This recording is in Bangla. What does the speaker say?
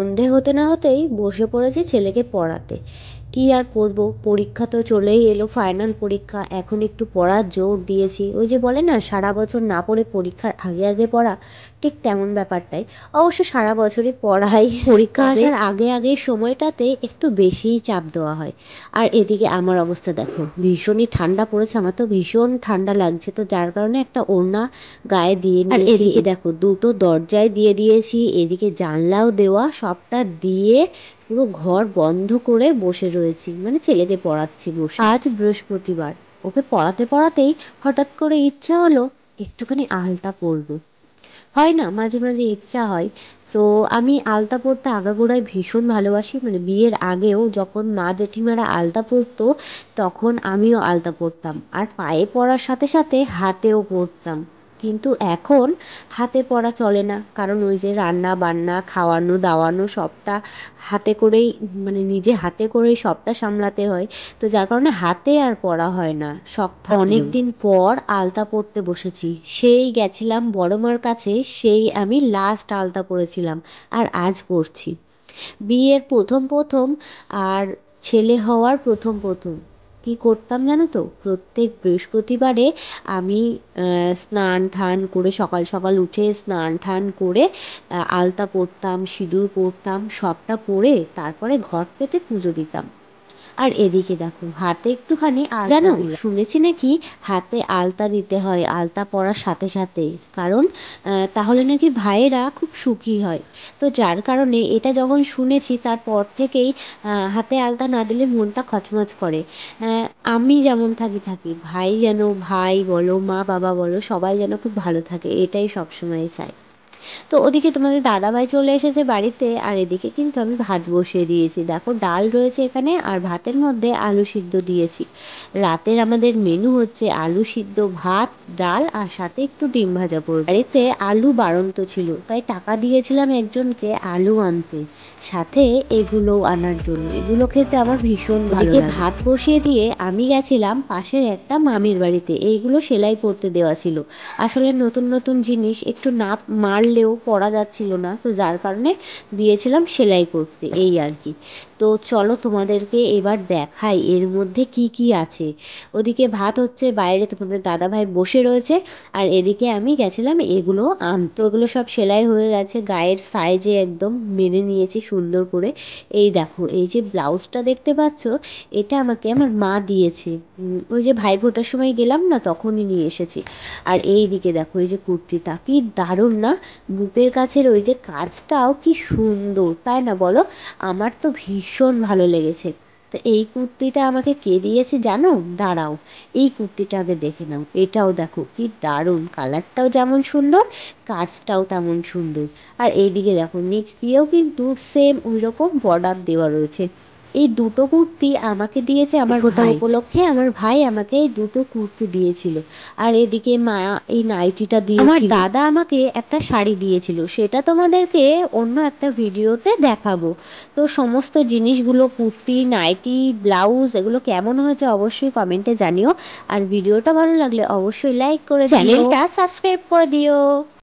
সন্ধে হতে না হতেই বসে পড়েছি ছেলেকে পড়াতে। কি আর করব, পরীক্ষা তো চলেই এলো, ফাইনাল পরীক্ষা। এখন একটু পড়ার জোর দিয়েছি। ওই যে বলে না সারা বছর না পড়ে পরীক্ষার আগে আগে পড়া, ঠিক তেমন ব্যাপারটাই। অবশ্য সারা বছরই পড়াই, পরীক্ষা আসার আগে আগে সময়টাতে একটু বেশিই চাপ দেওয়া হয়। আর এদিকে আমার অবস্থা দেখো, ভীষণই ঠান্ডা পড়েছে, আমার তো ভীষণ ঠান্ডা লাগছে, তো যার কারণে একটা ওড়না গায়ে দিয়ে নিয়েছি। আর এদিকে দেখো দুটো দরজায় দিয়ে দিয়েছি, এদিকে জানলাও দেওয়া, সবটা দিয়ে পুরো ঘর বন্ধ করে বসে রয়েছি, মানে ছেলেকে পড়াচ্ছি বসে। আজ বৃহস্পতিবার, ওকে পড়াতে পড়াতেই হঠাৎ করে ইচ্ছা হলো একটুখানি আলতা পরবো। হয় না মাঝে মাঝে ইচ্ছা হয়। তো আমি আলতা পরতে আগাগোড়ায় ভীষণ ভালোবাসি, মানে বিয়ের আগেও যখন মা জেঠিমারা আলতা পরতো তখন আমিও আলতা পরতাম, আর পায়ে পরার সাথে সাথে হাতেও পরতাম। কিন্তু এখন হাতে পরা চলে না, কারণ ওই যে রান্না বান্না খাওয়ানো দাওয়ানো সবটা হাতে করেই, মানে নিজে হাতে করেই সবটা সামলাতে হয়। তো যার কারণে হাতে আর পরা হয় না। অনেক দিন পর আলতা পরতে বসেছি, সেই গেছিলাম বড় মার কাছে, সেই আমি লাস্ট আলতা পরেছিলাম, আর আজ পরছি। বিয়ের প্রথম প্রথম আর ছেলে হওয়ার প্রথম প্রথম কি করতাম জানো তো, প্রত্যেক বৃহস্পতিবারে আমি স্নান টান করে, সকাল সকাল উঠে স্নান টান করে আলতা পরতাম, সিঁদুর পরতাম, সবটা পরে তারপরে ঘট পেতে পুজো দিতাম। আর এদিকে দেখো হাতে একটুখানি জানো, শুনেছি নাকি হাতে আলতা দিতে হয় আলতা পরার সাথে সাথে, কারণ তাহলে নাকি ভাইয়েরা খুব সুখী হয়। তো যার কারণে এটা যখন শুনেছি তারপর থেকেই হাতে আলতা না দিলে মনটা খচমচ করে। আমি যেমন থাকি থাকি, ভাই যেন, ভাই বলো মা বাবা বলো, সবাই যেন খুব ভালো থাকে, এটাই সবসময় চাই। তো ওদিকে তোমাদের দাদাভাই চলে এসেছে বাড়িতে, আর এদিকে কিন্তু আমি ভাত বসিয়ে দিয়েছি। দেখো ডাল রয়েছে এখানে, আর ভাতের মধ্যে আলু সিদ্ধ দিয়েছি। রাতের আমাদের মেনু হচ্ছে আলু সিদ্ধ, ভাত, ডাল, আর সাথে একটু ডিম ভাজা পড়বে। বাড়িতে আলু বাড়ন্ত ছিল, তাই টাকা দিয়েছিলাম একজনকে আলু আনতে, সাথে এগুলো আনার জন্য। এগুলো খেতে আমার ভীষণ ভালো লাগে। ভাত বসিয়ে দিয়ে আমি গেছিলাম পাশের একটা মামির বাড়িতে, এইগুলো সেলাই করতে দেওয়া ছিল। আসলে নতুন নতুন জিনিস একটু না মারলেও পরা যাচ্ছিল না, তো যার কারণে দিয়েছিলাম সেলাই করতে, এই আর কি। তো চলো তোমাদেরকে এবার দেখাই এর মধ্যে কি কি আছে। ওদিকে ভাত হচ্ছে, বাইরে তোমাদের দাদাভাই বসে রয়েছে, আর এদিকে আমি গেছিলাম এগুলো আনতে। ওগুলো সব সেলাই হয়ে গেছে, গায়ের সাইজে একদম মেনে নিয়েছি সুন্দর করে। এই দেখো এই যে ব্লাউজটা দেখতে পাচ্ছ, এটা আমাকে আমার মা দিয়েছে। ওই যে ভাইফোঁটার সময় গেলাম না, তখনই নিয়ে এসেছি। আর এই দিকে দেখো এই যে কুর্তিটা কি দারুণ না, বুকের কাছের ওই যে কাজটাও কি সুন্দর, তাই না বলো? আমার তো ভীষণ ভালো লেগেছে। তো এই কুর্তিটা আমাকে কে দিয়েছে জানো? দাঁড়াও, এই কুর্তিটা আগে দেখে নাও। এটাও দেখো কি দারুণ, কালারটাও যেমন সুন্দর, কাজটাও তেমন সুন্দর। আর এইদিকে দেখো নিচ দিয়েও কিন্তু সেম ওই রকম বর্ডার দেওয়া রয়েছে। এই দুটো কুর্তি আমাকে দিয়েছে আমার ভাই উপলক্ষে, আমার ভাই আমাকে এই দুটো কুর্তি দিয়েছিল। আর এদিকে মা এই নাইটিটা দিয়েছিল। আমার দাদা আমাকে একটা শাড়ি দিয়েছিল, সেটা তোমাদেরকে অন্য একটা ভিডিওতে দেখাবো। তো সমস্ত জিনিসগুলো, কুর্তি, নাইটি, ব্লাউজ, এগুলো কেমন হয়েছে অবশ্যই কমেন্টে জানিও। আর ভিডিওটা ভালো লাগলে অবশ্যই লাইক করে চ্যানেলটা সাবস্ক্রাইব করে দিও।